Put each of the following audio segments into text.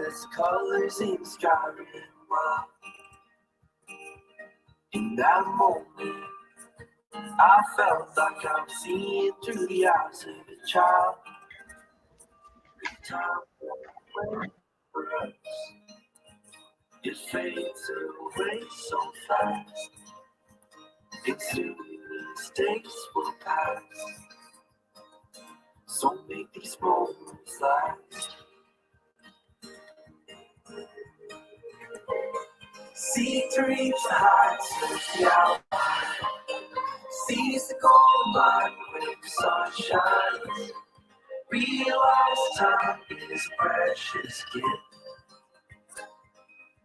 There's colors in the sky and wild. In that moment, I felt like I was seeing through the eyes of a child. Time went for us. It fades away so fast. And soon these days will pass. So make these moments last. See to reach the heights of the alpine. Seize the golden light when the sun shines. Realize time is a precious gift.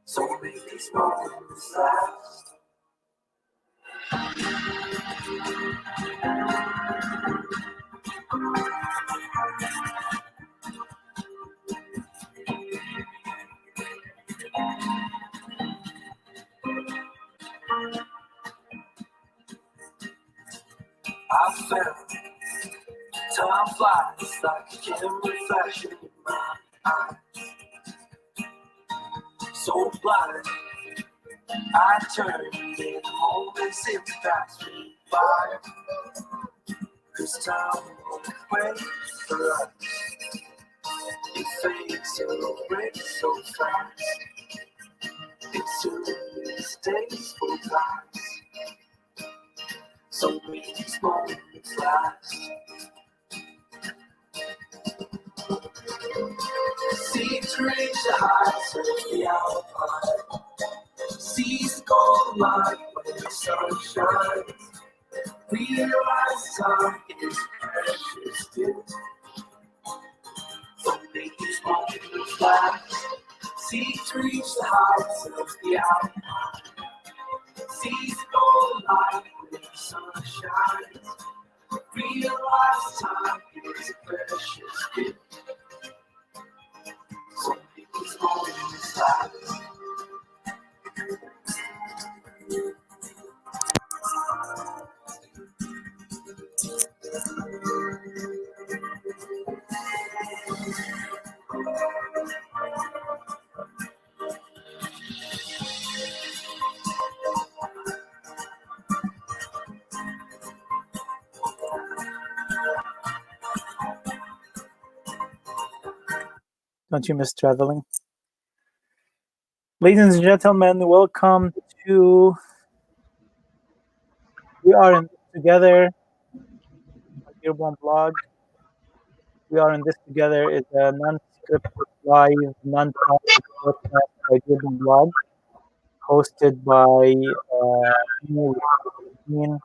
So make these moments last. I found time flies like a camera flashing in my eyes. So blind, I turn in the moments it pass me by. 'Cause time won't wait for us. It fades away so fast. And soon these days will pass. So make these moments last. See to reach the heights of the alpine. Seize the golden light when the sun shines. Realize time is precious gift. So make these moments last. See to reach the heights of the alpine. Seize the golden light when the sun shines. Realize time is a precious gift. So make these moments last. Don't you miss traveling? Ladies and gentlemen, welcome to We Are in This Together, Urban blog. We Are in This Together is a non-scripted, live, non-profit podcast by Urban blog, hosted by me,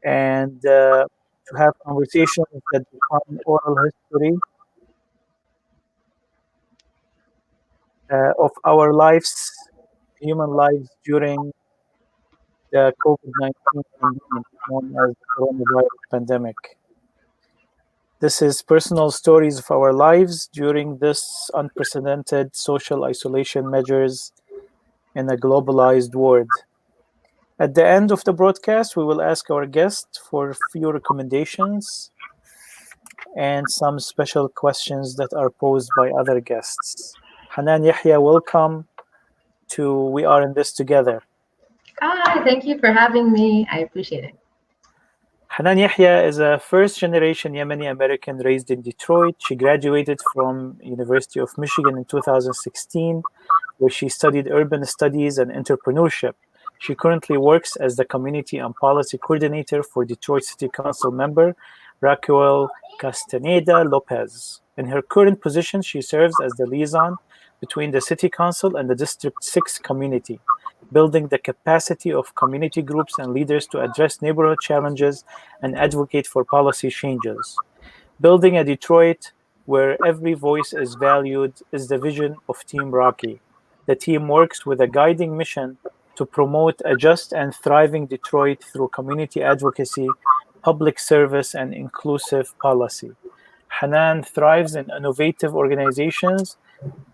and to have conversations that define oral history of our lives, human lives during the COVID-19 pandemic, known as the coronavirus pandemic. This is personal stories of our lives during this unprecedented social isolation measures in a globalized world. At the end of the broadcast, we will ask our guests for a few recommendations and some special questions that are posed by other guests. Hanan Yahya, welcome to We Are in This Together. Hi, thank you for having me. I appreciate it. Hanan Yahya is a first-generation Yemeni-American raised in Detroit. She graduated from University of Michigan in 2016, where she studied Urban Studies and Entrepreneurship. She currently works as the Community and Policy Coordinator for Detroit City Council member Raquel Castaneda-Lopez. In her current position, she serves as the liaison between the City Council and the District 6 community, building the capacity of community groups and leaders to address neighborhood challenges and advocate for policy changes. Building a Detroit where every voice is valued is the vision of Team Rocky. The team works with a guiding mission to promote a just and thriving Detroit through community advocacy, public service, and inclusive policy. Hanan thrives in innovative organizations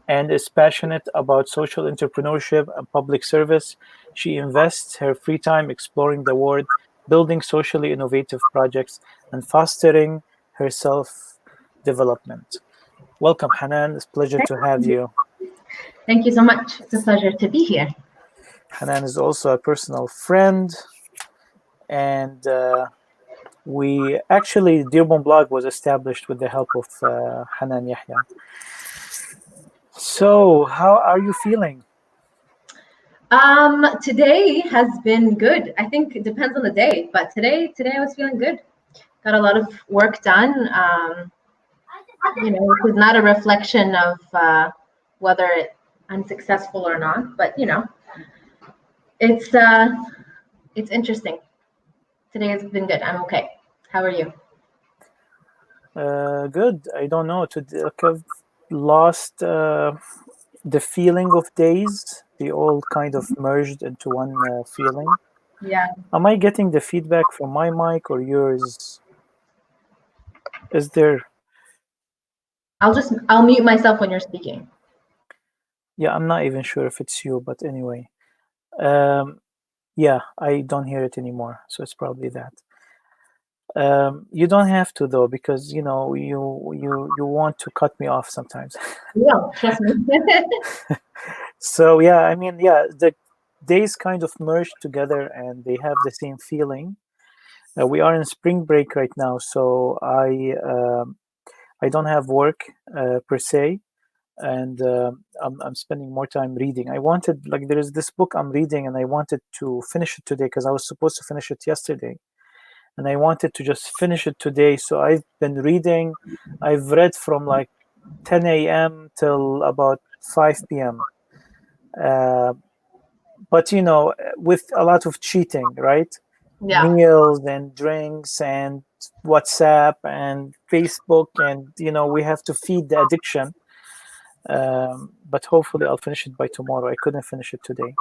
and is passionate about social entrepreneurship and public service. She invests her free time exploring the world, building socially innovative projects, and fostering her self-development. Welcome, Hanan. It's a pleasure to have you. Thank you so much. It's a pleasure to be here. Hanan is also a personal friend, and we actually, the Urban blog was established with the help of Hanan Yahya. So, how are you feeling? Today has been good. I think it depends on the day, but today I was feeling good. Got a lot of work done. It was not a reflection of whether I'm successful or not, but it's interesting. Today has been good. I'm okay. How are you? Good. I don't know. I've lost the feeling of days. They all kind of merged into one feeling. Yeah. Am I getting the feedback from my mic or yours? Is there? I'll mute myself when you're speaking. Yeah, I'm not even sure if it's you, but anyway. Yeah, I don't hear it anymore, so it's probably that. You don't have to though, because you want to cut me off sometimes. Yeah, trust me. So yeah, I mean, yeah, the days kind of merged together and they have the same feeling. We are in spring break right now, so I don't have work per se, and I'm spending more time reading. I wanted, like, there is this book I'm reading, and I wanted to finish it today because I was supposed to finish it yesterday, and I wanted to just finish it today. So I've been reading. I've read from like 10 a.m. till about 5 p.m. But with a lot of cheating, right? Yeah. Meals and drinks and WhatsApp and Facebook, and we have to feed the addiction. But hopefully I'll finish it by tomorrow. I couldn't finish it today.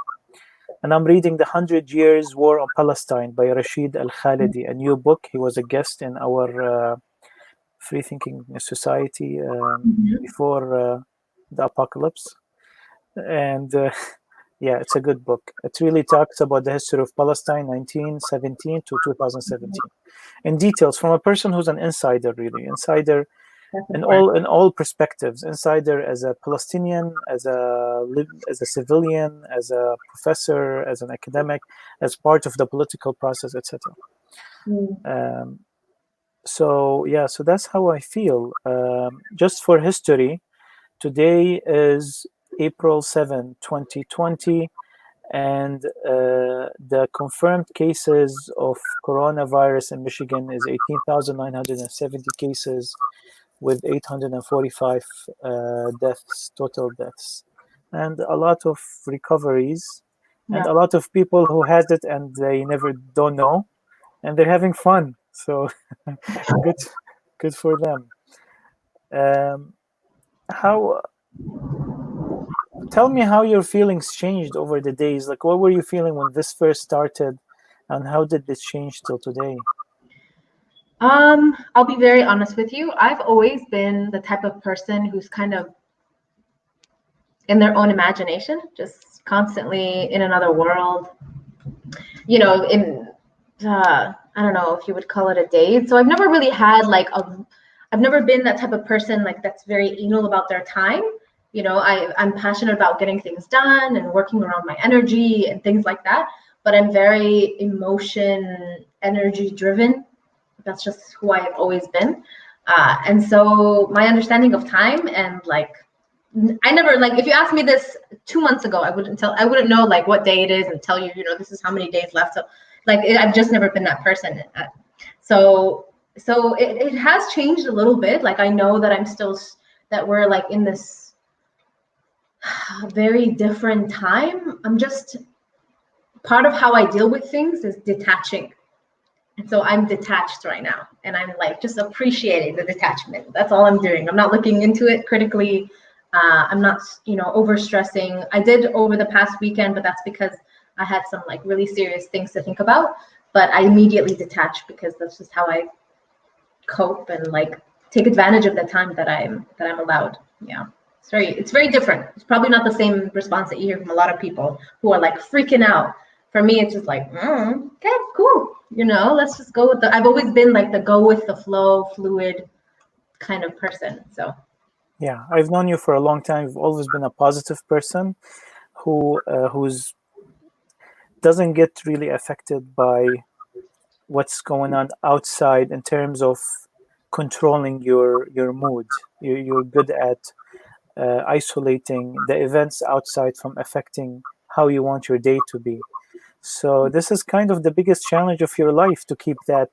And I'm reading The 100 Years War on Palestine by Rashid Al-Khalidi, a new book. He was a guest in our Free Thinking Society before the apocalypse. And yeah, it's a good book. It really talks about the history of Palestine, 1917 to 2017, in details from a person who's an insider, really insider in all perspectives. Insider as a Palestinian, as a civilian, as a professor, as an academic, as part of the political process, etc. So yeah, so that's how I feel. Just for history, today is April 7, 2020, and the confirmed cases of coronavirus in Michigan is 18,970 cases with 845 total deaths, and a lot of recoveries, and a lot of people who has it and they never don't know, and they're having fun. So good for them. Tell me how your feelings changed over the days. Like, what were you feeling when this first started, and how did this change till today? I'll be very honest with you. I've always been the type of person who's kind of in their own imagination, just constantly in another world. I don't know if you would call it a daze. So I've never really had I've never been that type of person like that's very anal about their time. I'm passionate about getting things done and working around my energy and things like that. But I'm very energy driven. That's just who I have always been. And so my understanding of time and I never if you asked me this 2 months ago, I wouldn't know what day it is and tell you, this is how many days left. So I've just never been that person. So it has changed a little bit. I know that we're in this very different time. I'm just, part of how I deal with things is detaching. And so I'm detached right now, and I'm just appreciating the detachment. That's all I'm doing. I'm not looking into it critically. I'm not, over stressing. I did over the past weekend, but that's because I had some really serious things to think about. But I immediately detached because that's just how I cope and take advantage of the time that I'm allowed. Yeah, it's very different. It's probably not the same response that you hear from a lot of people who are freaking out. For me, it's just okay, cool. Let's just go with I've always been the go with the flow, fluid kind of person. So Yeah, I've known you for a long time. You've always been a positive person who's doesn't get really affected by what's going on outside in terms of controlling your mood. You're good at isolating the events outside from affecting how you want your day to be. So this is kind of the biggest challenge of your life, to keep that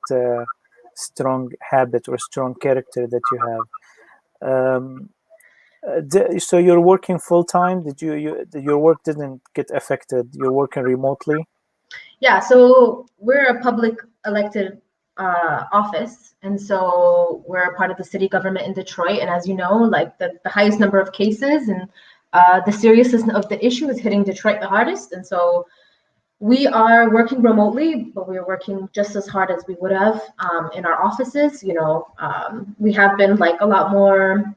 strong habit or strong character that you have. Um, so you're working full time. Your work didn't get affected? You're working remotely. Yeah, so we're a public elected office, and so we're a part of the city government in Detroit. And as you know, like the highest number of cases and the seriousness of the issue is hitting Detroit the hardest. And so we are working remotely, but we're working just as hard as we would have in our offices. We have been like a lot more,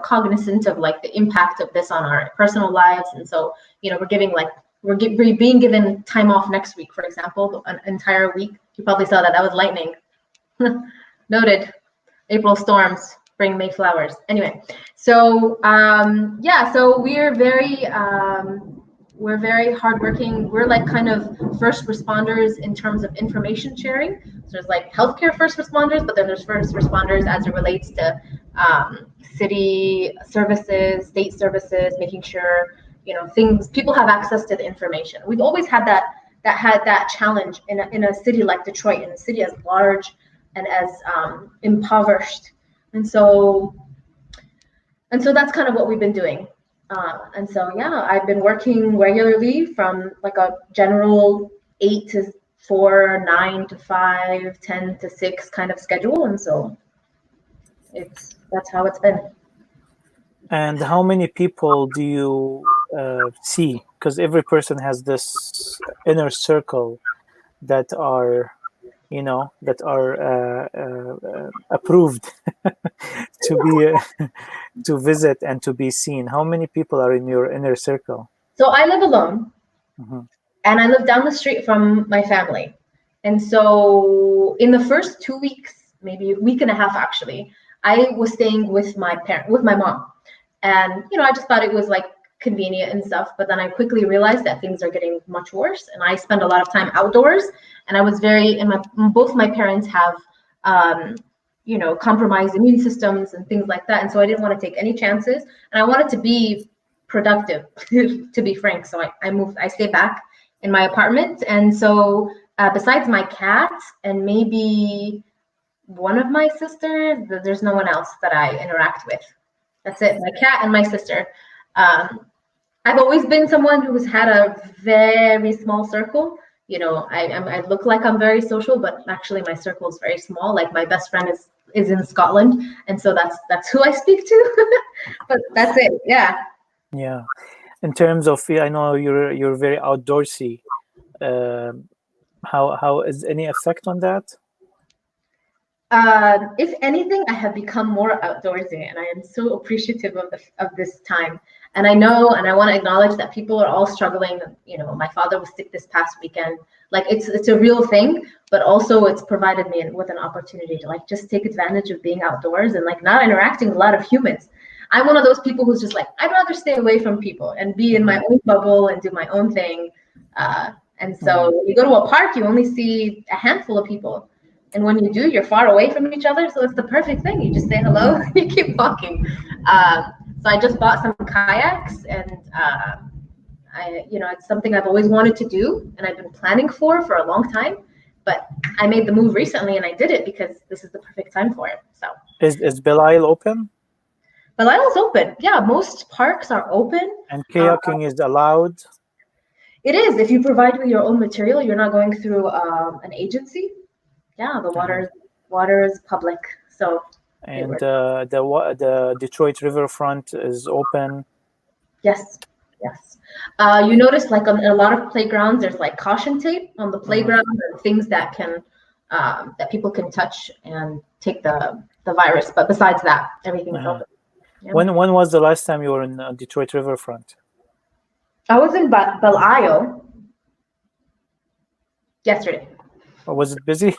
cognizant of like the impact of this on our personal lives. And so, we're being given time off next week, for example, an entire week. You probably saw that. That was lightning. Noted. April storms bring May flowers. Anyway, so so we're very hardworking. We're like kind of first responders in terms of information sharing. So there's like healthcare first responders, but then there's first responders as it relates to city services, state services, making sure things, people have access to the information. We've always had that challenge in a city like Detroit, in a city as large and as impoverished. And so that's kind of what we've been doing. I've been working regularly from like a general 8 to 4, 9 to 5, 10 to 6 kind of schedule. And so that's how it's been. And how many people do you see? Because every person has this inner circle that are approved to be to visit and to be seen. How many people are in your inner circle? So I live alone, Mm-hmm. and I live down the street from my family. And so in the first 2 weeks, maybe a week and a half actually, I was staying with my mom. And I just thought it was like convenient and stuff, but then I quickly realized that things are getting much worse, and I spend a lot of time outdoors, and I was both my parents have compromised immune systems and things like that, and so I didn't want to take any chances, and I wanted to be productive to be frank. So I stayed back in my apartment. And so besides my cat and maybe one of my sisters, there's no one else that I interact with. That's it, my cat and my sister. I've always been someone who's had a very small circle. I look like I'm very social, but actually my circle is very small. Like my best friend is in Scotland, and so that's who I speak to. But that's it. Yeah. Yeah. In terms of, I know you're very outdoorsy. How is any effect on that? If anything, I have become more outdoorsy, and I am so appreciative of this time. And I know, and I want to acknowledge that people are all struggling. My father was sick this past weekend. Like it's a real thing, but also it's provided me with an opportunity to like just take advantage of being outdoors and like not interacting with a lot of humans. I'm one of those people who's just like, I'd rather stay away from people and be in my own bubble and do my own thing. And so when you go to a park, you only see a handful of people. And when you do, you're far away from each other. So it's the perfect thing. You just say hello, you keep walking. So I just bought some kayaks, and it's something I've always wanted to do, and I've been planning for a long time. But I made the move recently, and I did it because this is the perfect time for it. So is Belle Isle open? Belle Isle's open. Yeah, most parks are open. And kayaking is allowed? It is. If you provide with your own material, you're not going through an agency. Yeah, the water is public. So and the Detroit riverfront is open. Yes. You notice like on a lot of playgrounds, there's like caution tape on the playground and things that can that people can touch and take the virus. But besides that, everything is open. Yeah. When was the last time you were in Detroit riverfront? I was in Belle Isle yesterday. Or was it busy?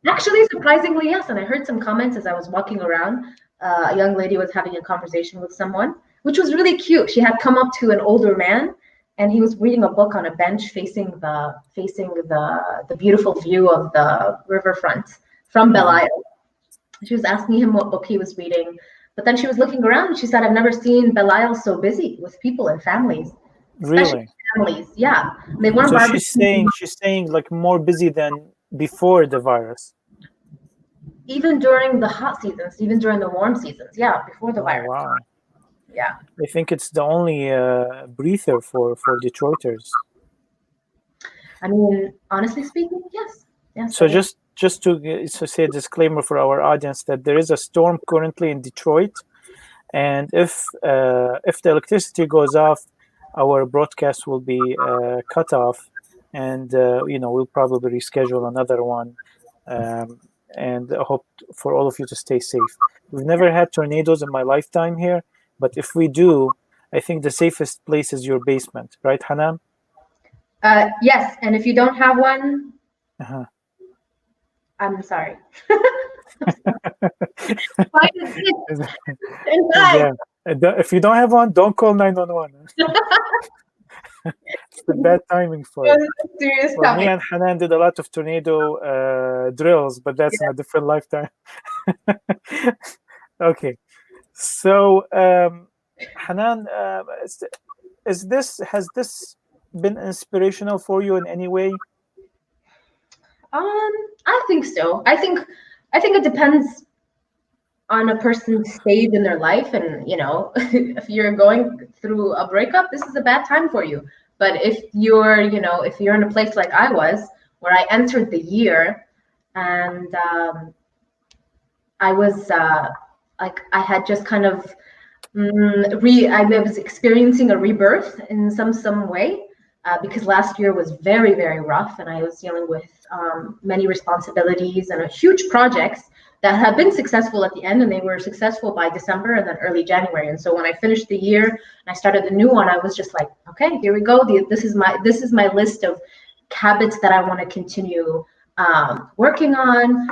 Actually, surprisingly, yes. And I heard some comments as I was walking around a young lady was having a conversation with someone, which was really cute. She had come up to an older man, and he was reading a book on a bench facing the beautiful view of the riverfront from Belle Isle. She was asking him what book he was reading, but then she was looking around and she said, "I've never seen Belle Isle so busy with people and families." Really? Families, yeah. They weren't So barbecuing. she's saying like more busy than before the virus. Even during the hot seasons, even during the warm seasons, yeah, before the virus. Wow. Yeah. I think it's the only breather for Detroiters. I mean, honestly speaking, yes. Yes. So just to say a disclaimer for our audience that there is a storm currently in Detroit, and if the electricity goes off, our broadcast will be cut off, and we'll probably reschedule another one. And I hope for all of you to stay safe. We've never had tornadoes in my lifetime here, but if we do, I think the safest place is your basement, right, Hanan? Yes, and if you don't have one, Uh-huh. I'm sorry. Yeah. If you don't have one, don't call 911. It's the bad timing for it. Serious Well, me and Hanan did a lot of tornado drills, but that's in a different lifetime. Okay, so Hanan, has this been inspirational for you in any way? I think so. I think it depends on a person's stage in their life, and if you're going through a breakup, this is a bad time for you. But if you're in a place like I was, where I entered the year, and I was like, I had just kind of I was experiencing a rebirth in some way, because last year was very, very rough, and I was dealing with many responsibilities and huge projects that have been successful at the end, and they were successful by December and then early January. And so when I finished the year and I started the new one, I was just like, okay, here we go. This is my list of habits that I want to continue working on.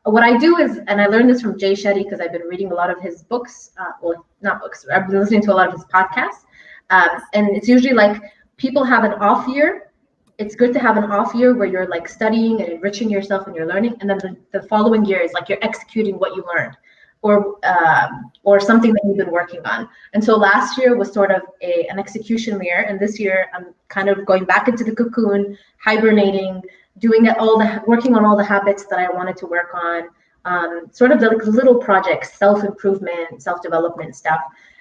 What I do is, and I learned this from Jay Shetty because I've been reading a lot of his books, well, not books, I've been listening to a lot of his podcasts. And it's usually like people have an off year. It's good to have an off year where you're like studying and enriching yourself and you're learning. And then the following year is like you're executing what you learned, or something that you've been working on. And so last year was sort of an execution year. And this year I'm kind of going back into the cocoon, hibernating, working on all the habits that I wanted to work on, sort of the little projects, self-improvement, self-development stuff.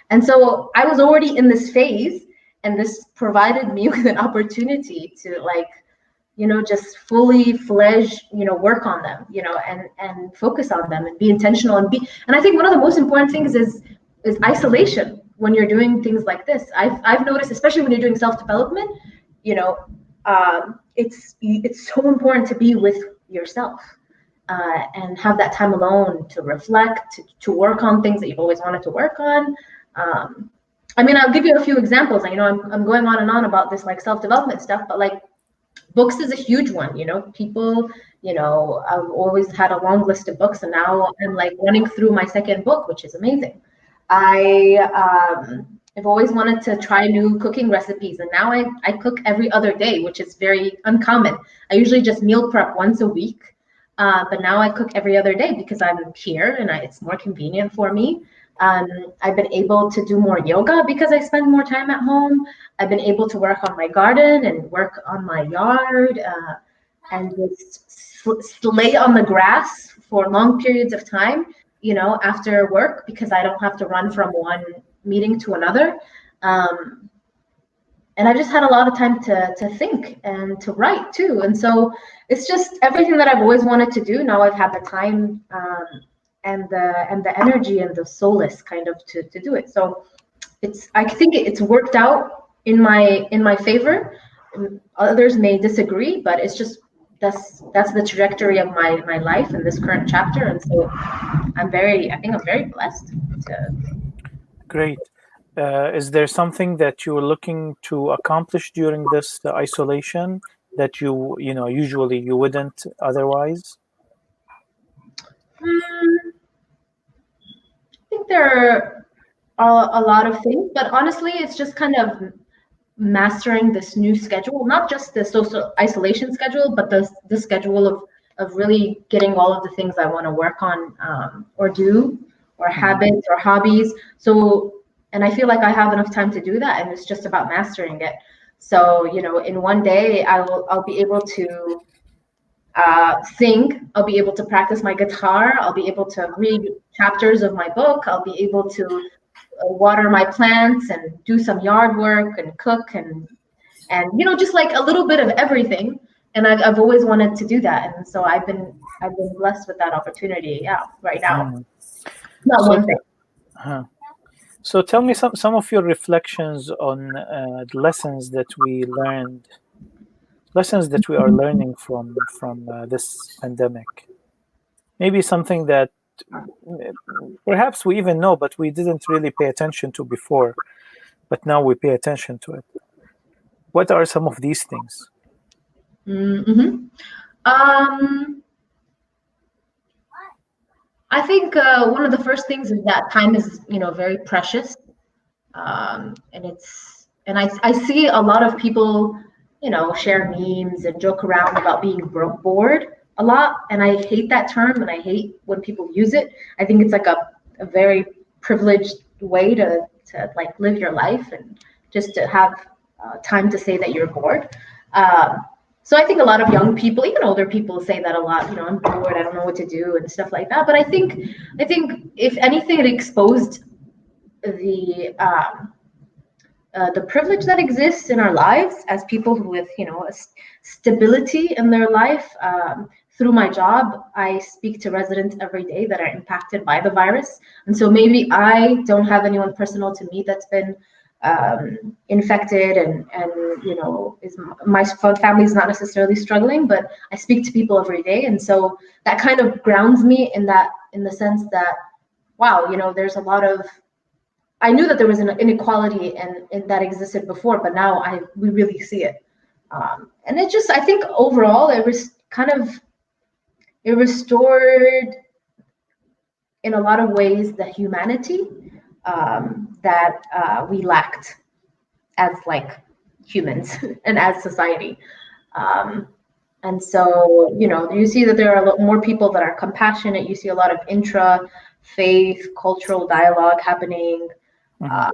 And so I was already in this phase, and this provided me with an opportunity to just fully fledged, work on them, and focus on them and be intentional and I think one of the most important things is isolation when you're doing things like this. I've noticed, especially when you're doing self-development, it's so important to be with yourself, and have that time alone to reflect, to work on things that you've always wanted to work on. I mean, I'll give you a few examples. I'm going on and on about this like self-development stuff, but like books is a huge one. People, I've always had a long list of books, and now I'm like running through my second book, which is amazing. I've always wanted to try new cooking recipes, and now I cook every other day, which is very uncommon. I usually just meal prep once a week, but now I cook every other day because I'm here and it's more convenient for me. I've been able to do more yoga because I spend more time at home. I've been able to work on my garden and work on my yard, and just lay on the grass for long periods of time, after work, because I don't have to run from one meeting to another. And I just had a lot of time to think and to write too. And so it's just everything that I've always wanted to do. Now I've had the time, and the energy and the solace kind of to do it. So I think it's worked out in my favor. Others may disagree, but it's just that's the trajectory of my life in this current chapter. And so I think I'm very blessed to. Great. Is there something that you were looking to accomplish during this isolation that usually you wouldn't otherwise? think there are a lot of things, but honestly, it's just kind of mastering this new schedule, not just the social isolation schedule, but the schedule of really getting all of the things I want to work on or do, or habits or hobbies. So, and I feel like I have enough time to do that, and it's just about mastering it. So, in one day, I'll be able to sing. I'll be able to practice my guitar. I'll be able to read chapters of my book. I'll be able to water my plants and do some yard work and cook and just like a little bit of everything. And I've always wanted to do that, and so I've been blessed with that opportunity. Yeah, right now. Not one thing. So tell me some of your reflections on the lessons that we are learning from this pandemic. Maybe something that perhaps we even know, but we didn't really pay attention to before, but now we pay attention to it. What are some of these things? I think one of the first things is that time is, very precious, and I see a lot of people, share memes and joke around about being bored a lot, and I hate that term, and I hate when people use it. I think it's like a very privileged way to like live your life, and just to have time to say that you're bored. So I think a lot of young people, even older people, say that a lot. I'm bored, I don't know what to do, and stuff like that. But I think if anything, it exposed the privilege that exists in our lives as people with a stability in their life. Through my job, I speak to residents every day that are impacted by the virus, and so maybe I don't have anyone personal to me that's been infected, and my family is not necessarily struggling, but I speak to people every day, and so that kind of grounds me in the sense that, wow, there's a lot of, I knew that there was an inequality and that existed before, but now we really see it, and it just, I think overall it was it restored in a lot of ways the humanity that we lacked as like humans and as society. And so, you see that there are a lot more people that are compassionate. You see a lot of intra-faith cultural dialogue happening. And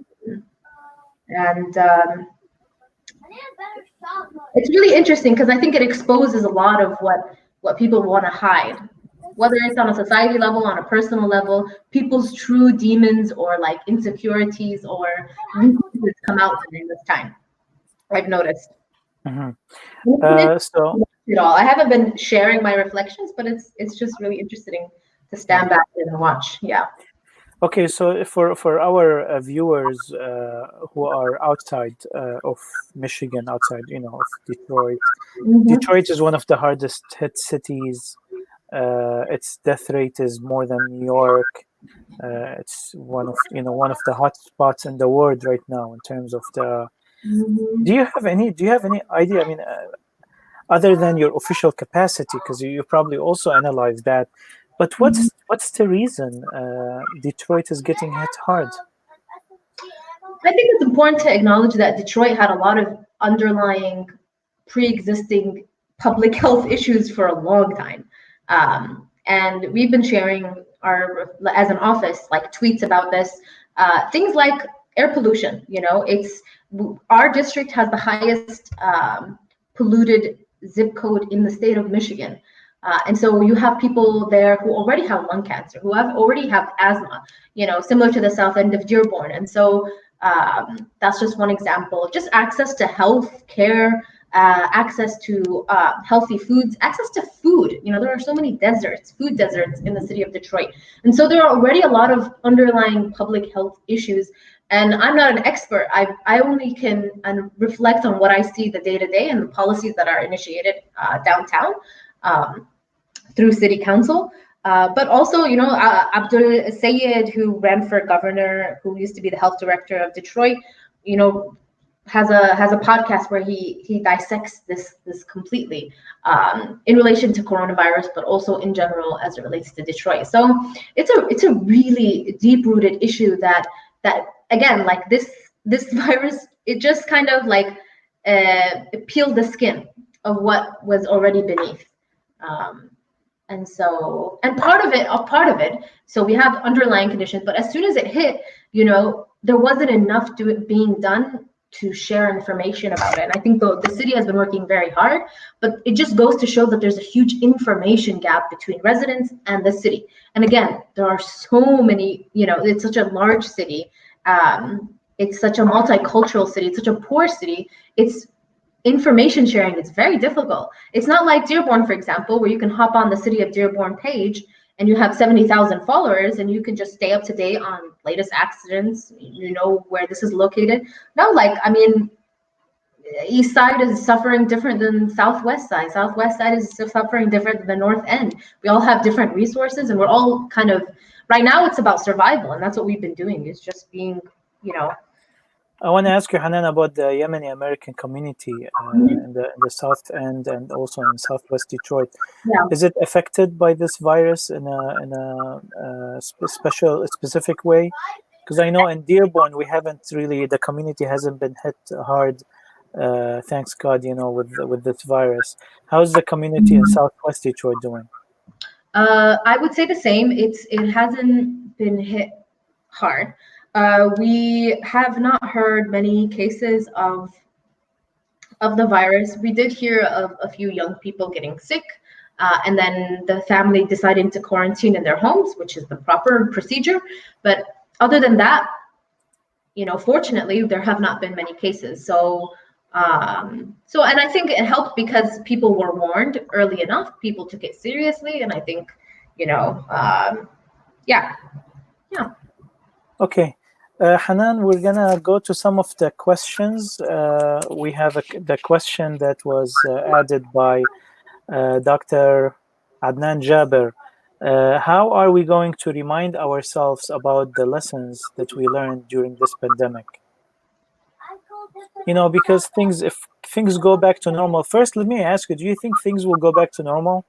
it's really interesting because I think it exposes a lot of what people want to hide, whether it's on a society level, on a personal level, people's true demons or like insecurities or weaknesses come out during this time. I've noticed. So I haven't been sharing my reflections, but it's just really interesting to stand back and watch. Yeah. Okay, so for our viewers who are outside of Michigan, outside of Detroit, Detroit is one of the hardest hit cities. Its death rate is more than New York. It's one of the hot spots in the world right now in terms of the. Do you have any idea? I mean, other than your official capacity, because you probably also analyze that. But what's the reason Detroit is getting hit hard? I think it's important to acknowledge that Detroit had a lot of underlying pre-existing public health issues for a long time. And we've been sharing as an office, like tweets about this, things like air pollution. Our district has the highest polluted zip code in the state of Michigan. And so you have people there who already have lung cancer, who already have asthma, similar to the south end of Dearborn. And so that's just one example. Just access to health care, access to healthy foods, access to food. There are so many food deserts in the city of Detroit. And so there are already a lot of underlying public health issues. And I'm not an expert. I only can reflect on what I see the day-to-day and the policies that are initiated downtown through city council. But also, Abdul Sayed, who ran for governor, who used to be the health director of Detroit, has a podcast where he dissects this completely in relation to coronavirus, but also in general as it relates to Detroit. So it's a really deep-rooted issue that again, like this virus, it just kind of like it peeled the skin of what was already beneath. And so, and part of it, so we have underlying conditions, but as soon as it hit, there wasn't enough being done to share information about it. And I think the city has been working very hard, but it just goes to show that there's a huge information gap between residents and the city. And again, there are so many, it's such a large city. It's such a multicultural city. It's such a poor city. It's information sharing is very difficult. It's not like Dearborn, for example, where you can hop on the City of Dearborn page and you have 70,000 followers and you can just stay up to date on latest accidents, where this is located. No, East Side is suffering different than Southwest Side. Southwest Side is suffering different than the North End. We all have different resources and we're all kind of, right now it's about survival, and that's what we've been doing, is just being, I want to ask you, Hanan, about the Yemeni-American community in the South End and also in Southwest Detroit. Yeah. Is it affected by this virus in a specific way? Because I know in Dearborn, the community hasn't been hit hard, thanks God, with this virus. How's the community in Southwest Detroit doing? I would say the same. It hasn't been hit hard. We have not heard many cases of the virus. We did hear of a few young people getting sick, and then the family deciding to quarantine in their homes, which is the proper procedure. But other than that, fortunately, there have not been many cases. So, and I think it helped because people were warned early enough. People took it seriously, and I think, yeah. Okay. Hanan, we're gonna go to some of the questions. We have the question that was added by Dr. Adnan Jaber. How are we going to remind ourselves about the lessons that we learned during this pandemic? Because if things go back to normal, first, let me ask you, do you think things will go back to normal?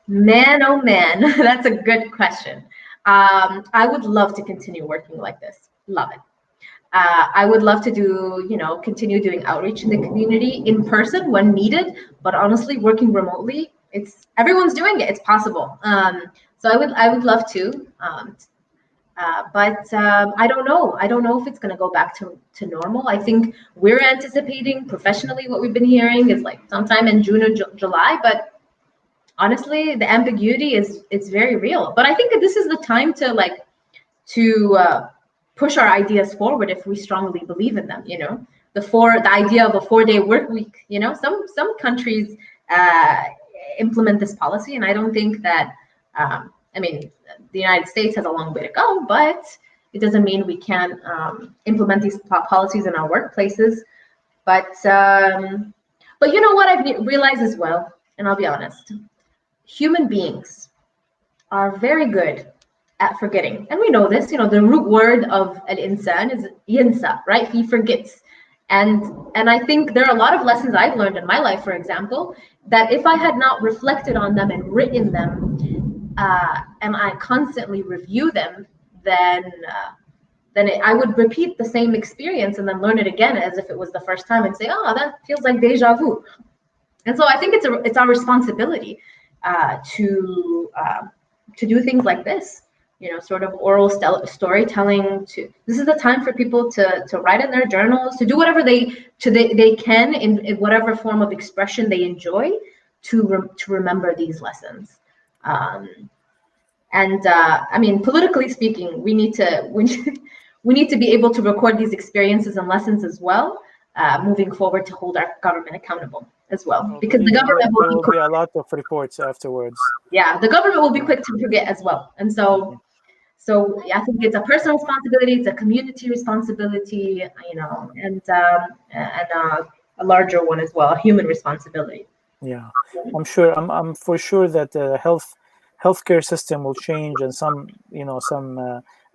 Man, oh man, that's a good question. I would love to continue working like this. Love it. I would love to continue doing outreach in the community in person when needed, but honestly, working remotely, everyone's doing it. It's possible. So I would love to, but I don't know. I don't know if it's going to go back to normal. I think we're anticipating professionally what we've been hearing is like sometime in June or July, but honestly, the ambiguity is very real. But I think that this is the time to push our ideas forward if we strongly believe in them. The idea of a 4-day work week. Some countries implement this policy, and I don't think that. The United States has a long way to go, but it doesn't mean we can't implement these policies in our workplaces. But you know what I've realized as well, and I'll be honest. Human beings are very good at forgetting. And we know this, the root word of al-insan is yansa, right? He forgets. And I think there are a lot of lessons I've learned in my life, for example, that if I had not reflected on them and written them, and I constantly review them, then I would repeat the same experience and then learn it again as if it was the first time and say, oh, that feels like deja vu. And so I think it's our responsibility to do things like this, sort of oral storytelling. This is the time for people to write in their journals, to do whatever they can in whatever form of expression they enjoy to remember these lessons. Politically speaking, we need to be able to record these experiences and lessons as well, moving forward to hold our government accountable as well, because the government will be a lot of reports afterwards. Yeah, the government will be quick to forget as well, and so I think it's a personal responsibility, it's a community responsibility, and a larger one as well, a human responsibility. Yeah, I'm sure. I'm for sure that the healthcare system will change, and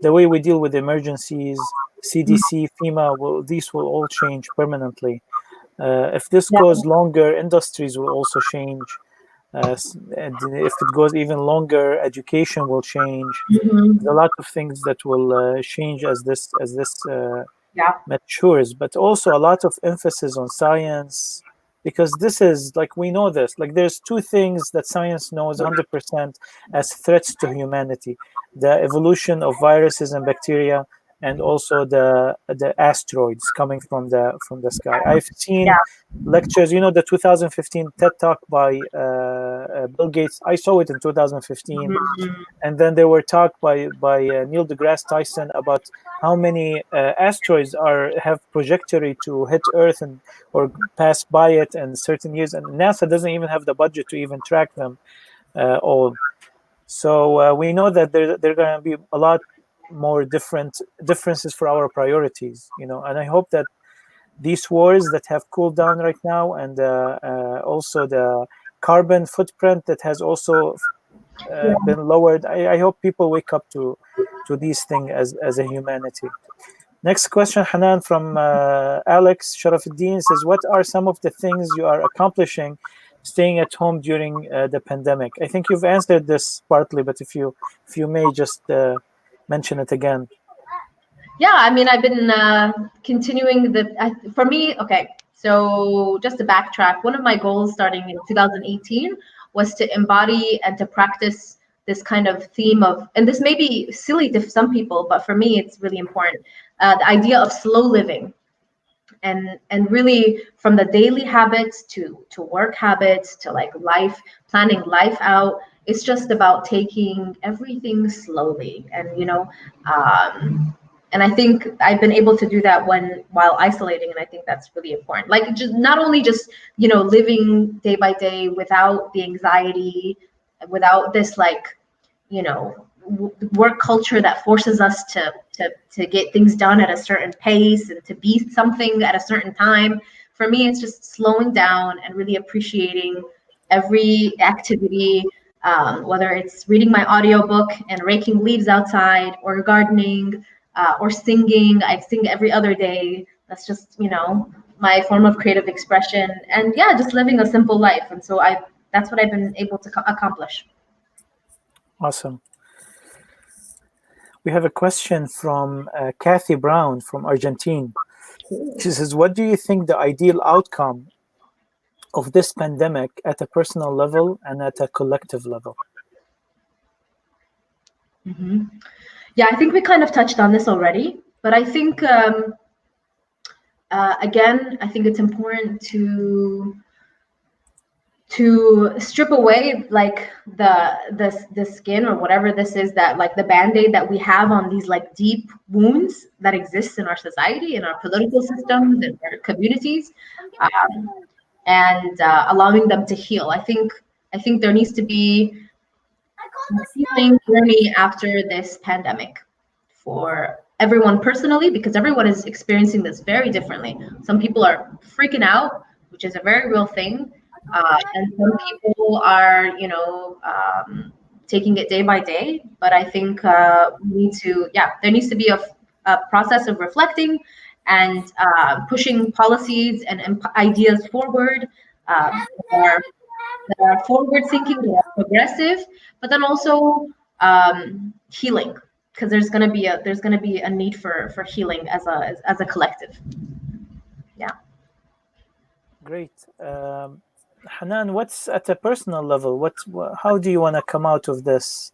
the way we deal with emergencies CDC, FEMA, these will all change permanently. If this goes longer, industries will also change. And if it goes even longer, education will change. There's a lot of things that will change as this matures, but also a lot of emphasis on science, because this is like, we know this, like there's two things that science knows 100% as threats to humanity: the evolution of viruses and bacteria, and also the asteroids coming from the sky. I've seen lectures, the 2015 TED Talk by Bill Gates. I saw it in 2015, and then there were talk by Neil deGrasse Tyson about how many asteroids have trajectory to hit Earth or pass by it in certain years, and NASA doesn't even have the budget to even track them all. So we know that there are going to be a lot more differences for our priorities, and I hope that these wars that have cooled down right now, and also the carbon footprint that has also been lowered, I hope people wake up to these things as a humanity. Next question, Hanan, from Alex Sharafuddin, says, what are some of the things you are accomplishing staying at home during the pandemic? I think you've answered this partly, but if you may just mention it again. Yeah, I mean, I've been continuing for me, okay, so just to backtrack, one of my goals starting in 2018 was to embody and to practice this kind of theme of, and this may be silly to some people, but for me, it's really important, the idea of slow living. And really, from the daily habits to work habits to like planning life out, it's just about taking everything slowly. And and I think I've been able to do that while isolating, and I think that's really important. Like, just not only just living day by day without the anxiety, without this work culture that forces us to get things done at a certain pace and to be something at a certain time. For me, it's just slowing down and really appreciating every activity, whether it's reading my audiobook and raking leaves outside, or gardening, or singing. I sing every other day. That's just my form of creative expression, and just living a simple life. And so that's what I've been able to accomplish. Awesome. We have a question from Kathy Brown from Argentina. She says, what do you think the ideal outcome of this pandemic at a personal level and at a collective level? Mm-hmm. Yeah, I think we kind of touched on this already, but I think, again, I think it's important to strip away like the skin or whatever this is, that like the band-aid that we have on these like deep wounds that exist in our society, in our political systems, in our communities, and allowing them to heal. I think there needs to be a healing journey after this pandemic for everyone personally, because everyone is experiencing this very differently. Some people are freaking out, which is a very real thing. And some people are, taking it day by day. But I think there needs to be a process of reflecting and pushing policies and ideas forward that are forward thinking, that are progressive, but then also healing, because there's going to be a need for healing as a collective. Yeah. Great. Hanan, what's at a personal level? How do you want to come out of this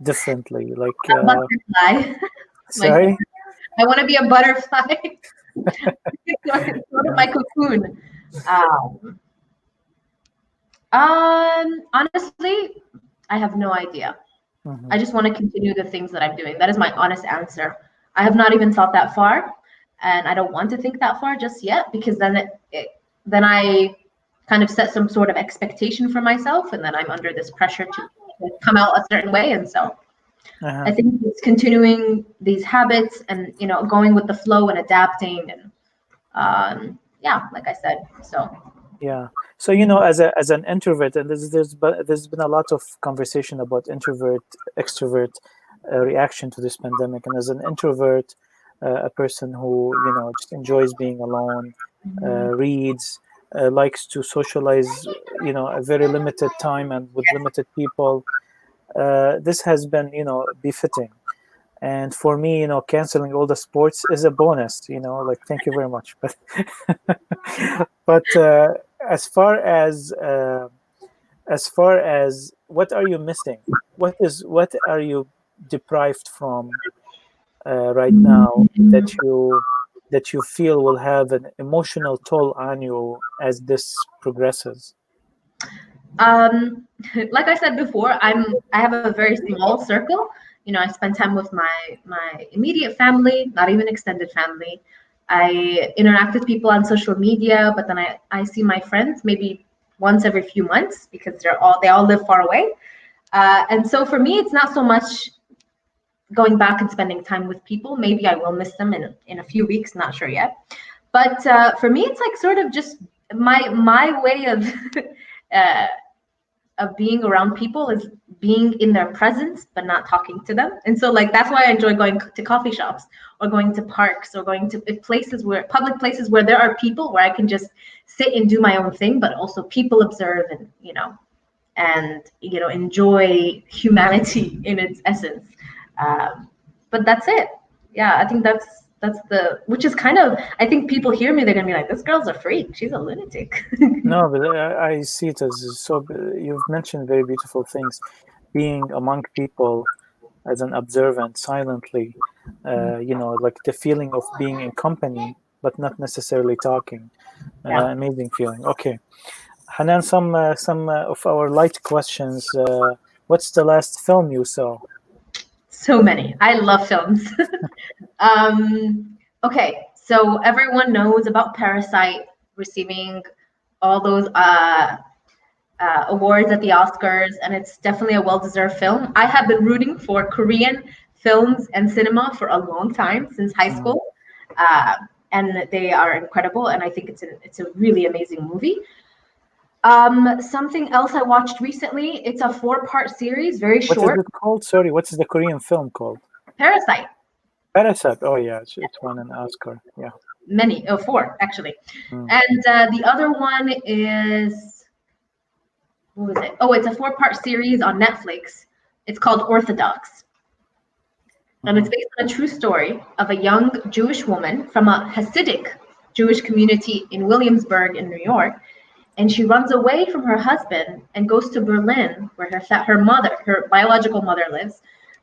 differently? Like a butterfly. Sorry? I want to be a butterfly. It's sort of my cocoon. Honestly, I have no idea. Mm-hmm. I just want to continue the things that I'm doing. That is my honest answer. I have not even thought that far, and I don't want to think that far just yet, because then I kind of set some sort of expectation for myself, and then I'm under this pressure to come out a certain way. And so I think it's continuing these habits and, going with the flow and adapting, and like I said, so. Yeah. So, as an introvert, and there's been a lot of conversation about introvert, extrovert reaction to this pandemic. And as an introvert, a person who just enjoys being alone, reads, likes to socialize, a very limited time and with limited people. This has been befitting. And for me, canceling all the sports is a bonus. Like, thank you very much. But as far as what are you missing? What are you deprived from right now that you feel will have an emotional toll on you as this progresses? Like I said before, I have a very small circle. I spend time with my immediate family, not even extended family. I interact with people on social media, but then I see my friends maybe once every few months because they all live far away. And so for me, it's not so much going back and spending time with people. Maybe I will miss them in a few weeks, not sure yet. But for me, it's like sort of just my way of being around people is being in their presence but not talking to them. And so like that's why I enjoy going to coffee shops or going to parks or going to public places where there are people where I can just sit and do my own thing, but also people observe and enjoy humanity in its essence. But that's it. Yeah, I think that's which is kind of, I think people hear me, they're gonna be like, this girl's a freak, she's a lunatic. No, but I see it as so. You've mentioned very beautiful things, being among people as an observant silently, like the feeling of being in company but not necessarily talking. Amazing feeling. Okay, Hanan, some of our light questions. What's the last film you saw? So many. I love films. Okay, so everyone knows about Parasite receiving all those awards at the Oscars, and it's definitely a well-deserved film. I have been rooting for Korean films and cinema for a long time, since high school, and they are incredible, and I think it's a really amazing movie. Something else I watched recently, it's a 4-part series, very short. What is it called? Sorry, what is the Korean film called? Parasite. Parasite. Oh yeah, it's won an Oscar. Yeah. 4 actually. And the other one is, what was it? Oh, it's a 4-part series on Netflix. It's called Orthodox. And it's based on a true story of a young Jewish woman from a Hasidic Jewish community in Williamsburg in New York. And she runs away from her husband and goes to Berlin, where her biological mother lives,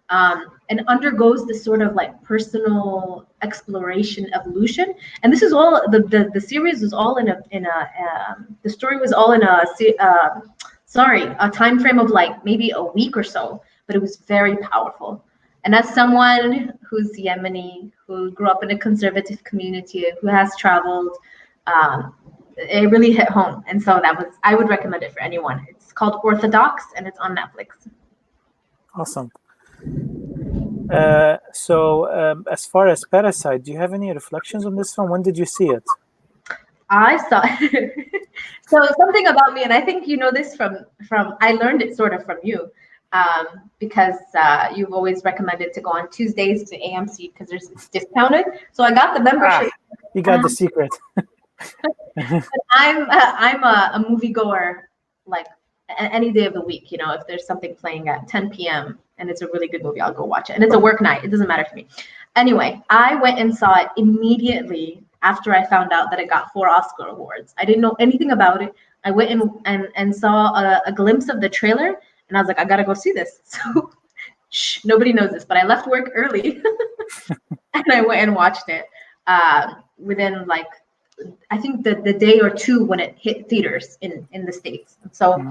and undergoes this sort of like personal exploration, evolution. And this is all, the series was all the story was all in a time frame of like maybe a week or so, but it was very powerful. And as someone who's Yemeni, who grew up in a conservative community, who has traveled, it really hit home. And so I would recommend it for anyone. It's called Orthodox and it's on Netflix. Awesome. So as far as Parasite, do you have any reflections on this film? When did you see it? I saw so something about me, and I think you know this from I learned it sort of from you, because you've always recommended to go on Tuesdays to AMC because it's discounted. So I got the membership. You got the secret. I'm a moviegoer, like any day of the week. If there's something playing at 10 p.m. and it's a really good movie, I'll go watch it. And it's a work night. It doesn't matter for me. Anyway, I went and saw it immediately after I found out that it got 4 Oscar awards. I didn't know anything about it. I went and saw a glimpse of the trailer, and I was like, I gotta go see this. So nobody knows this, but I left work early and I went and watched it within like, I think the day or two when it hit theaters in the States. So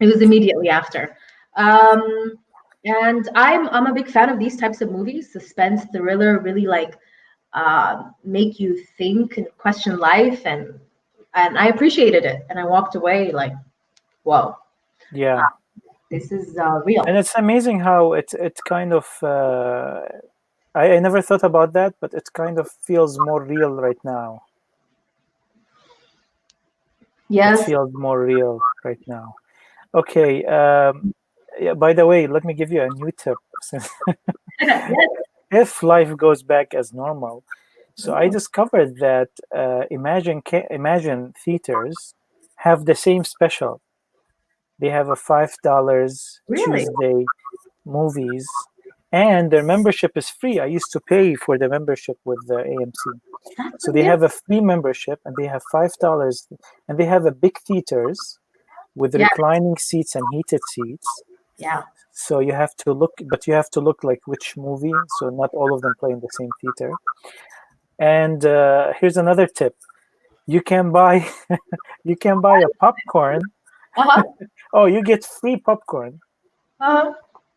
it was immediately after. And I'm a big fan of these types of movies, suspense, thriller, really like make you think and question life, and I appreciated it. And I walked away like, whoa. Yeah. This is real. And it's amazing how it kind of I never thought about that, but it kind of feels more real right now. Yes. It feels more real right now. Okay. Yeah, by the way, let me give you a new tip. Yes. if life goes back as normal. So I discovered that Imagine theaters have the same special. They have a $5 Really? Tuesday movies, and their membership is free. I used to pay for the membership with the AMC. That's So they have a free membership, and they have $5, and they have a big theaters with Yeah. reclining seats and heated seats. Yeah. So you have to look like which movie. So not all of them play in the same theater. And here's another tip: you can buy a popcorn. Uh-huh. Oh, you get free popcorn Uh-huh.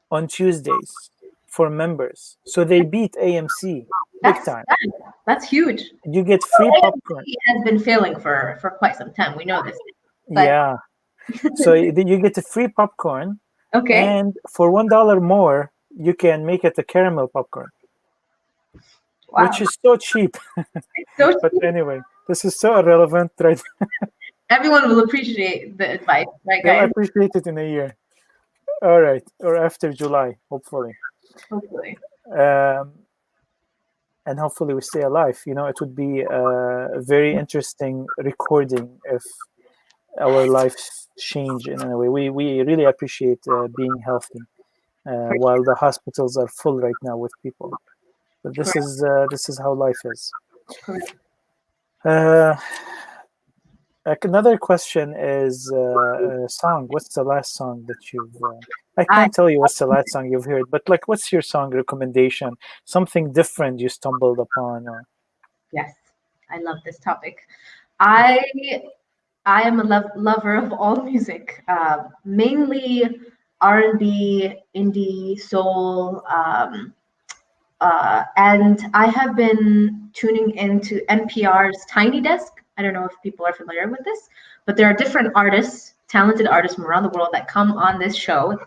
on Tuesdays for members. So they beat AMC big time. That's huge. You get free popcorn. It has been failing for quite some time. We know this. But- Yeah. So you get a free popcorn, Okay. and for $1 more, you can make it a caramel popcorn, Wow. which is so cheap. So But anyway, this is so irrelevant, right? everyone will appreciate the advice, right, They'll guys? appreciate it in a year. All right, or after July, hopefully. Hopefully. And hopefully we stay alive. It would be a very interesting recording if our lives change in a way. We really appreciate being healthy while the hospitals are full right now with people. But this is how life is. Correct. Another question is song. What's the last song that you've? I can't tell you what's the last song you've heard, but like, what's your song recommendation? Something different you stumbled upon? Or... Yes, I love this topic. I am a lover of all music, mainly R&B, indie, soul, and I have been tuning into NPR's Tiny Desk. I don't know if people are familiar with this, but there are different artists, talented artists from around the world that come on this show.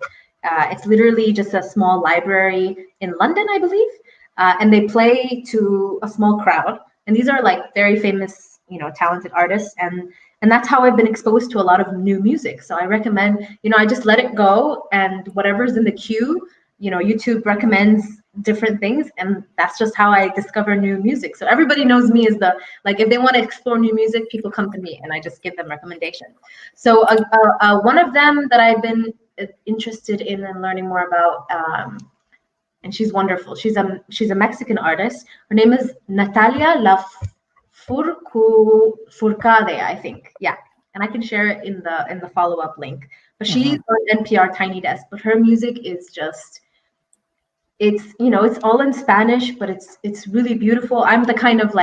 It's literally just a small library in London, I believe, and they play to a small crowd. And these are like very famous, talented artists, and that's how I've been exposed to a lot of new music. So I recommend, I just let it go, and whatever's in the queue, YouTube recommends different things, and that's just how I discover new music. So everybody knows me as if they want to explore new music, people come to me and I just give them recommendations. So one of them that I've been interested in and learning more about, and she's wonderful. She's a Mexican artist. Her name is Natalia Lafourcade, I think. Yeah, and I can share it in the follow-up link. But she's on NPR Tiny Desk. But her music is just, it's all in Spanish, but it's really beautiful. I'm the kind of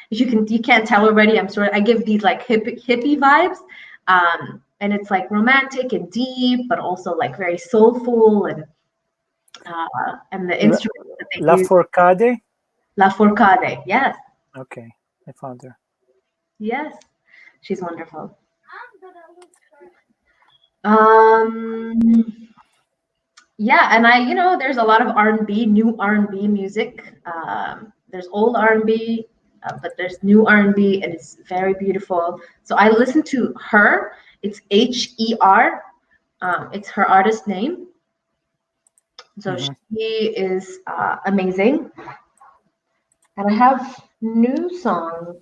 you can't tell already. I give these like hippie vibes, and it's like romantic and deep, but also like very soulful, and the instruments that they use. Lafourcade, yes. Okay, I found her. Yes, she's wonderful. Yeah, and there's a lot of R&B, new R&B music. There's old R&B, but there's new R&B, and it's very beautiful. So I listen to her. It's Her. It's her artist name. So she is amazing. And I have new songs.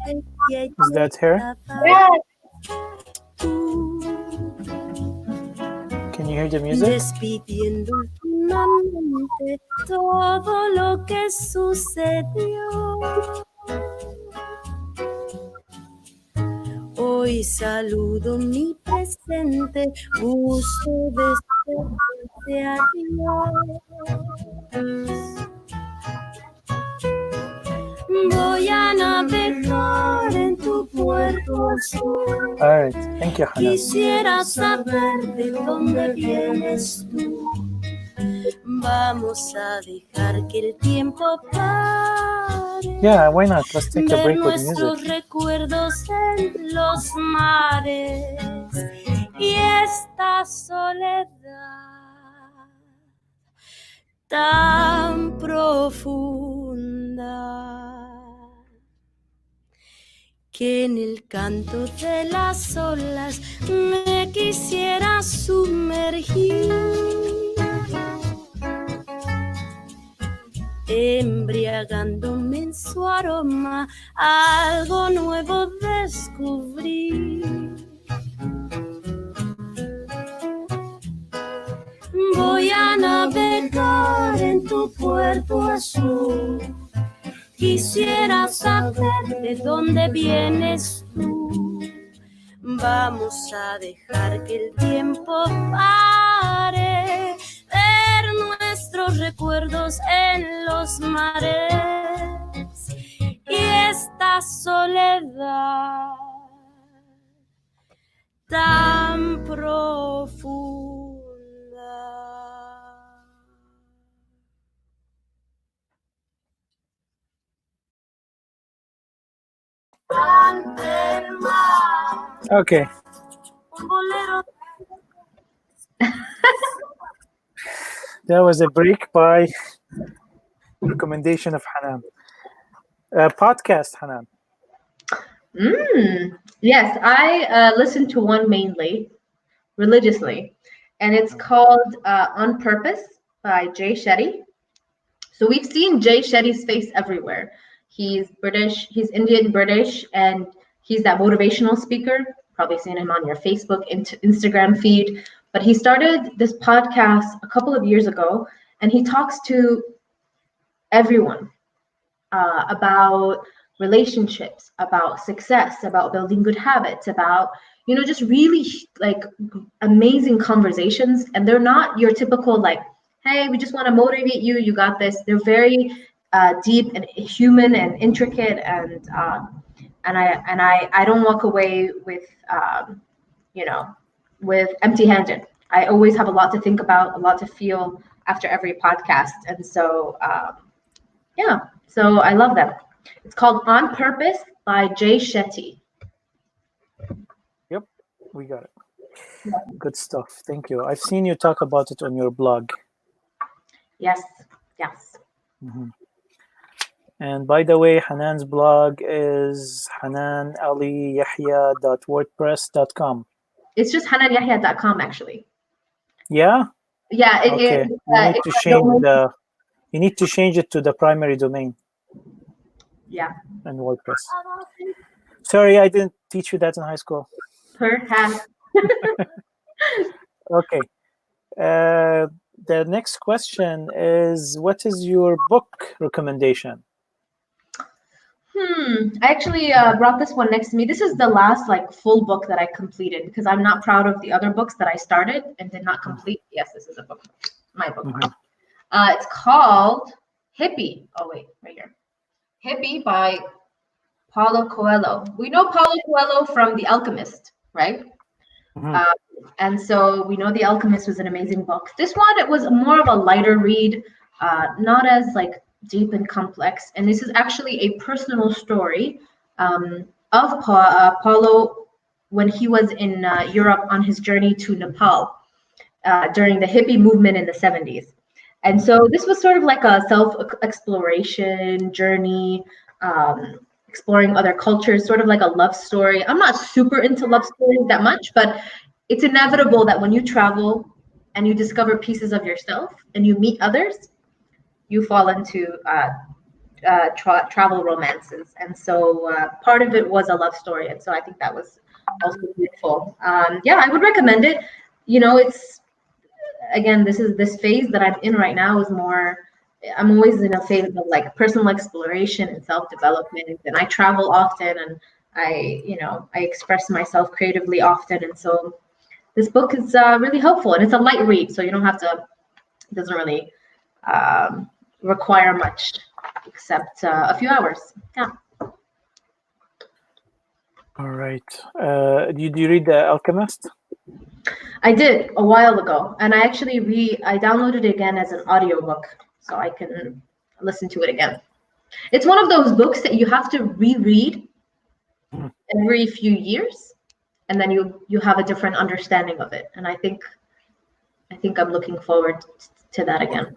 Is that her? Yeah. Can you hear the music? Despidiendo últimamente todo lo que sucedió. Hoy saludo mi presente, gusto de adiós. Voy a navegar en tu puerto azul. All right, thank you, Hanan. Quisiera saber de dónde vienes tú. Vamos a dejar que el tiempo pare. Yeah, why not? Let's take a break with Nuestros music. recuerdos en los mares y esta soledad tan profunda que en el canto de las olas me quisiera sumergir. embriagándome en su aroma, algo nuevo descubrí. Voy a navegar en tu puerto azul. Quisiera saber de dónde vienes tú. Vamos a dejar que el tiempo pare, ver nuestros recuerdos en los mares y esta soledad tan profunda. Okay. That was a break by recommendation of Hanan. Podcast, Hanan. Yes, I listen to one mainly, religiously, and it's called On Purpose by Jay Shetty. So we've seen Jay Shetty's face everywhere. He's British, he's Indian British, and he's that motivational speaker. Probably seen him on your Facebook, Instagram feed. But he started this podcast a couple of years ago, and he talks to everyone about relationships, about success, about building good habits, about, you know, just really like amazing conversations. And they're not your typical like, hey, we just want to motivate you, you got this. They're very deep and human and intricate, and I don't walk away with you know, with empty-handed. I always have a lot to think about, a lot to feel after every podcast, and so yeah, so I love them. It's called On Purpose by Jay Shetty. Yep, we got it. Good stuff. Thank you. I've seen you talk about it on your blog. Yes, yes. Mm-hmm. And by the way, Hanan's blog is hananaliyahya.wordpress.com. It's just hananyahya.com actually. Yeah? Yeah, okay. You need to change it to the primary domain. Yeah. And WordPress. Sorry, I didn't teach you that in high school. Perhaps. Okay. The next question is, what is your book recommendation? I actually brought this one next to me. This is the last like full book that I completed because I'm not proud of the other books that I started and did not complete. Yes, this is a book, my book. Mm-hmm. It's called Hippie. Oh wait, right here. Hippie by Paulo Coelho. We know Paulo Coelho from The Alchemist, right? Mm-hmm. And so we know The Alchemist was an amazing book. This one, it was more of a lighter read, not as like deep and complex. And this is actually a personal story of Paulo when he was in Europe on his journey to Nepal during the hippie movement in the 70s. And so this was sort of like a self-exploration journey, exploring other cultures, sort of like a love story. I'm not super into love stories that much, but it's inevitable that when you travel and you discover pieces of yourself and you meet others, you fall into travel romances. And so part of it was a love story. And so I think that was also beautiful. Yeah, I would recommend it. You know, it's, again, this phase that I'm in right now is more, I'm always in a phase of like personal exploration and self-development. And I travel often, and I express myself creatively often. And so this book is really helpful, and it's a light read. So you don't have to, it doesn't really require much except a few hours. Yeah. All right. Did you read The Alchemist? I did a while ago, and I actually I downloaded it again as an audiobook so I can listen to it again. It's one of those books that you have to reread every few years, and then you have a different understanding of it. And I think I'm looking forward to that again.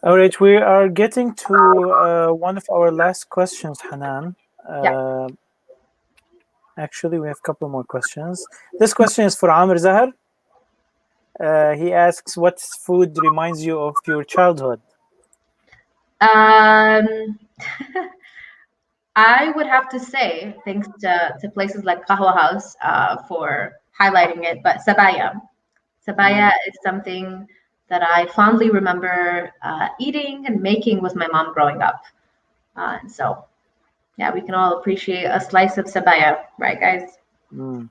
All right, we are getting to one of our last questions, Hanan. Yeah. Actually, we have a couple more questions. This question is for Amr Zahar. He asks, what food reminds you of your childhood? I would have to say, thanks to places like Kahwa House for highlighting it, but sabaya. Sabaya is something that I fondly remember eating and making with my mom growing up. And so, yeah, we can all appreciate a slice of sabaya, right, guys? And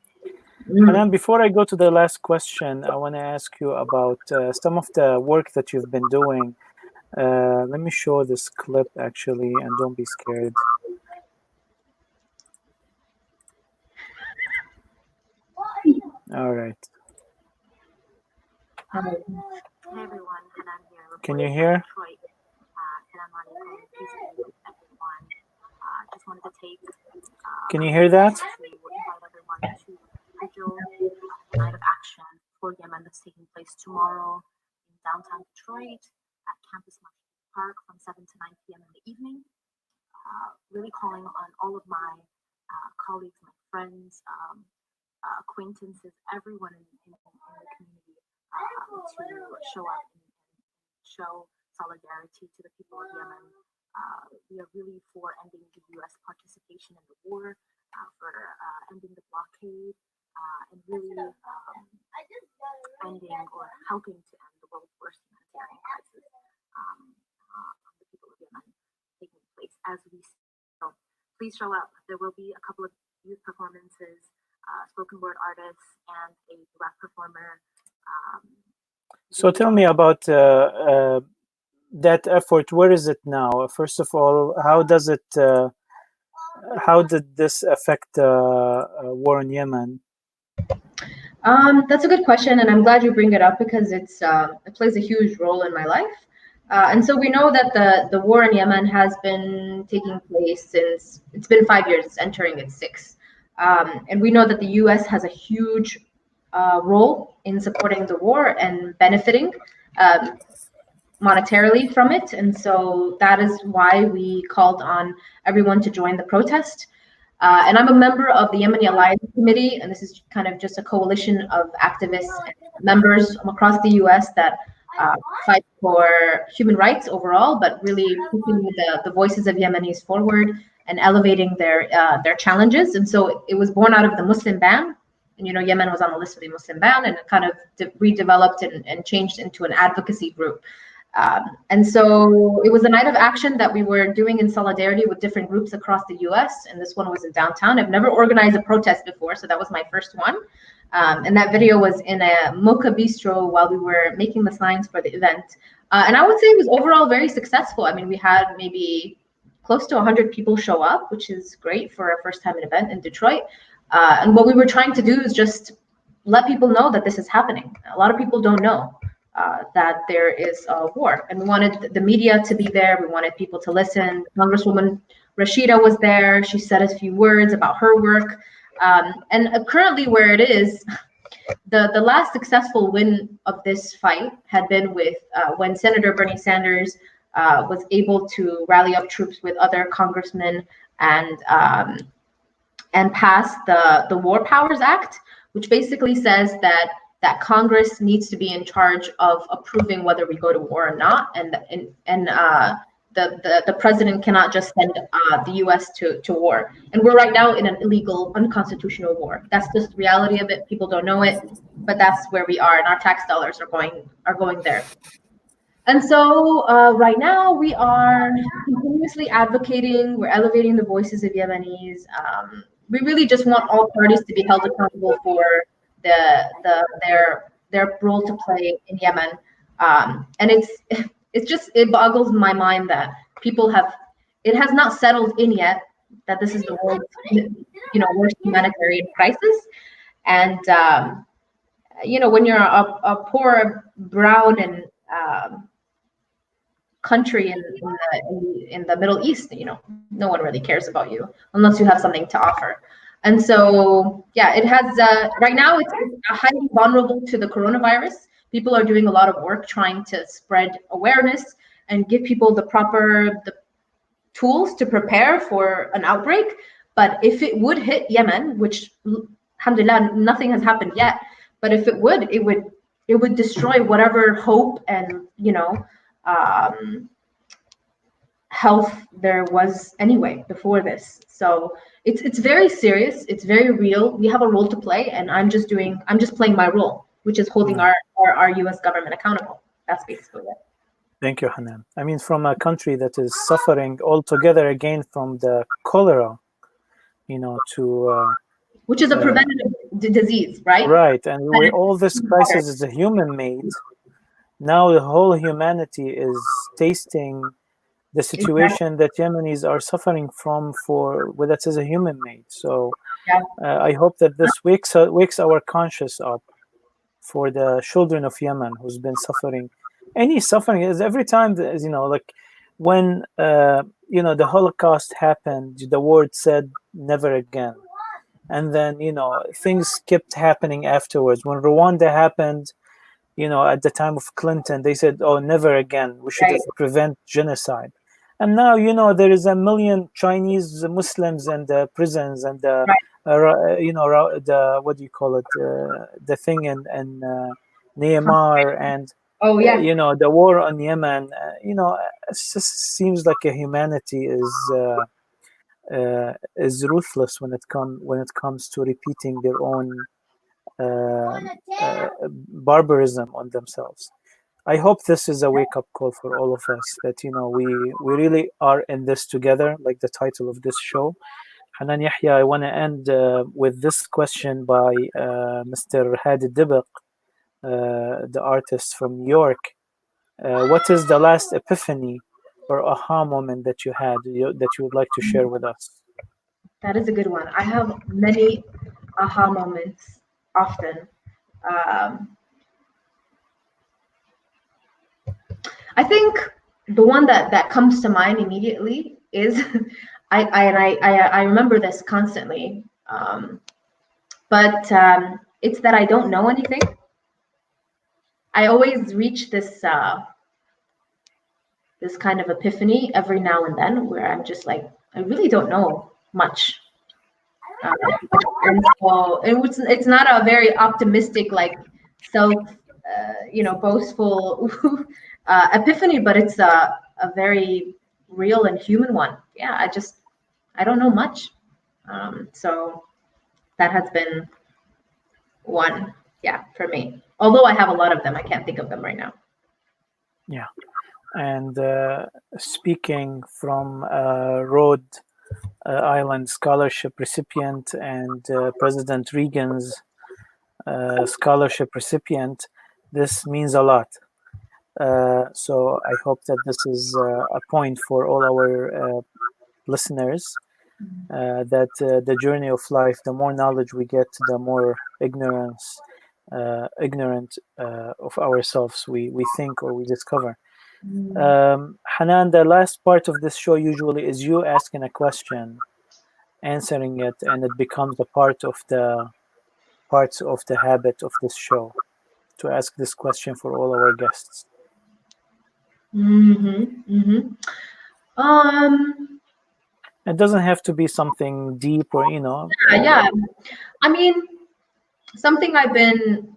then before I go to the last question, I want to ask you about some of the work that you've been doing. Let me show this clip, actually, and don't be scared. All right. Hey everyone, Hanan here. Can you hear? Everyone. Just wanted to take. Can you hear that? To invite everyone to vigil night of action for Yemen that's taking place tomorrow in downtown Detroit at Campus Park from 7 to 9 p.m. in the evening. Really calling on all of my colleagues, my friends, acquaintances, everyone in the community to show up and show solidarity to the people of Yemen. We are really for ending the U.S. participation in the war, for ending the blockade, and really ending or helping to end the world's worst humanitarian crisis on the people of Yemen taking place as we see. So please show up. There will be a couple of youth performances, spoken word artists, and a rap performer. So tell me about that effort. Where is it now? First of all, how does it? How did this affect war in Yemen? That's a good question, and I'm glad you bring it up because it plays a huge role in my life. And so we know that the war in Yemen has been taking place since it's been 5 years. It's entering its 6th, and we know that the U.S. has a huge role in supporting the war and benefiting monetarily from it. And so that is why we called on everyone to join the protest. And I'm a member of the Yemeni Alliance Committee, and this is kind of just a coalition of activists and members across the U.S. that fight for human rights overall, but really pushing the voices of Yemenis forward and elevating their challenges. And so it was born out of the Muslim ban. And, you know, Yemen was on the list of the Muslim ban, and it kind of redeveloped and changed into an advocacy group. And so it was a night of action that we were doing in solidarity with different groups across the US. And this one was in downtown. I've never organized a protest before, so that was my first one. And that video was in a Mocha Bistro while we were making the signs for the event. And I would say it was overall very successful. I mean, we had maybe close to 100 people show up, which is great for a first time event in Detroit. And what we were trying to do is just let people know that this is happening. A lot of people don't know that there is a war, and we wanted the media to be there. We wanted people to listen. Congresswoman Rashida was there. She said a few words about her work. And currently where it is, the last successful win of this fight had been with when Senator Bernie Sanders was able to rally up troops with other congressmen and pass the War Powers Act, which basically says that Congress needs to be in charge of approving whether we go to war or not, and the president cannot just send the U.S. to war. And we're right now in an illegal, unconstitutional war. That's just the reality of it. People don't know it, but that's where we are, and our tax dollars are going there. And so right now we are continuously advocating. We're elevating the voices of Yemenis. We really just want all parties to be held accountable for their role to play in Yemen. And it boggles my mind that it has not settled in yet that this is the world's worst humanitarian crisis. And when you're a poor, brown and country in the Middle East, no one really cares about you unless you have something to offer. And so, yeah, it has, right now it's highly vulnerable to the coronavirus. People are doing a lot of work trying to spread awareness and give people the tools to prepare for an outbreak. But if it would hit Yemen, which alhamdulillah, nothing has happened yet, but if it would it would destroy whatever hope and, health there was anyway before this. So it's very serious. It's very real. We have a role to play, and I'm just playing my role, which is holding our U.S. government accountable. That's basically it. Thank you, Hanan. I mean, from a country that is suffering altogether again from the cholera, to which is a preventative disease, right? Right, and where all this crisis is a human-made, now the whole humanity is tasting the situation that Yemenis are suffering from that is a human-made. So I hope that this wakes our conscience up for the children of Yemen who's been suffering. Any suffering is every time, like when the Holocaust happened, the word said never again. And then, things kept happening afterwards. When Rwanda happened, at the time of Clinton, they said, oh, never again. We should prevent genocide. And now, there is 1 million Chinese Muslims in the prisons and the what do you call it? The thing in Myanmar and, the war on Yemen. It just seems like humanity is ruthless when it comes to repeating their own barbarism on themselves. I hope this is a wake-up call for all of us that we really are in this together, like the title of this show. Hanan Yahya, I want to end with this question by Mr. Hadi Dibaq, the artist from New York. What is the last epiphany or aha moment that you had that you would like to share with us? That is a good one. I have many aha moments often. I think the one that comes to mind immediately is I remember this constantly, but it's that I don't know anything. I always reach this kind of epiphany every now and then where I'm just like, I really don't know much. And so it's not a very optimistic, like self, boastful epiphany, but it's a very real and human one. Yeah, I don't know much. So that has been one, for me. Although I have a lot of them, I can't think of them right now. Yeah. And speaking from Rhode Island scholarship recipient and President Reagan's scholarship recipient, this means a lot. So I hope that this is a point for all our listeners, that the journey of life, the more knowledge we get, the more ignorant of ourselves we think or we discover. Hanan, the last part of this show usually is you asking a question, answering it, and it becomes a parts of the habit of this show to ask this question for all our guests. It doesn't have to be something deep or Yeah. I mean, something I've been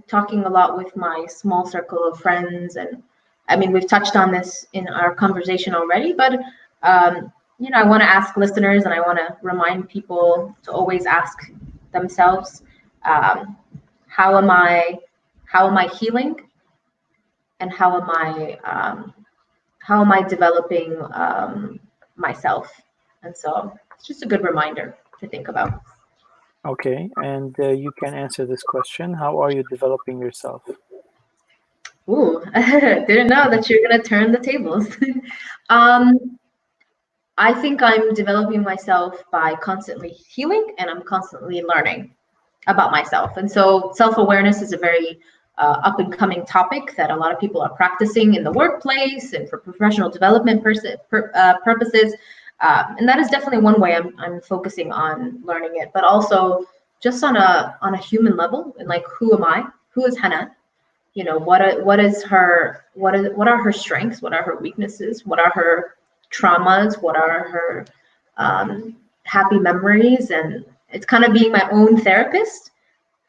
talking a lot with my small circle of friends, and I mean, we've touched on this in our conversation already, but I want to ask listeners, and I want to remind people to always ask themselves, how am I healing, and how am I developing myself? And so it's just a good reminder to think about. Okay, and you can answer this question. How are you developing yourself? Ooh, didn't know that you're gonna turn the tables. I think I'm developing myself by constantly healing, and I'm constantly learning about myself. And so self-awareness is a very up and coming topic that a lot of people are practicing in the workplace and for professional development purposes. And that is definitely one way I'm focusing on learning it, but also just on a human level, and like, who am I? Who is Hanan? What are her strengths? What are her weaknesses? What are her traumas? What are her happy memories? And it's kind of being my own therapist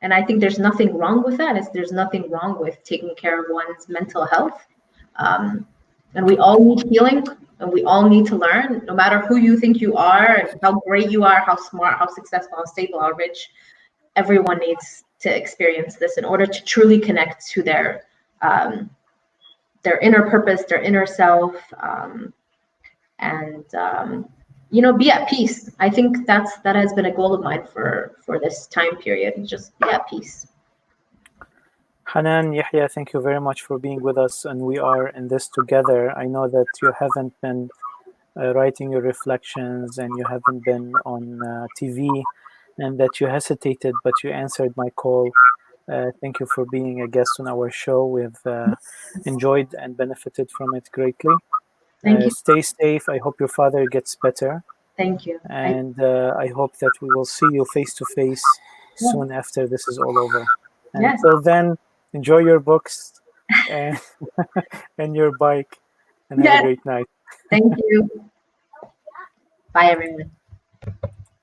And I think there's nothing wrong with that. There's nothing wrong with taking care of one's mental health. And we all need healing, and we all need to learn, no matter who you think you are, how great you are, how smart, how successful, how stable, how rich. Everyone needs to experience this in order to truly connect to their inner purpose, their inner self, and be at peace. I think that has been a goal of mine for this time period. Just be at peace. Hanan, Yahya, thank you very much for being with us, and we are in this together. I know that you haven't been writing your reflections, and you haven't been on TV, and that you hesitated, but you answered my call. Thank you for being a guest on our show. We've enjoyed and benefited from it greatly. Thank you. Stay safe. I hope your father gets better. Thank you. And I hope that we will see you face to face soon after this is all over. And until then, enjoy your books and, and your bike, and have a great night. Thank you. Bye, everyone.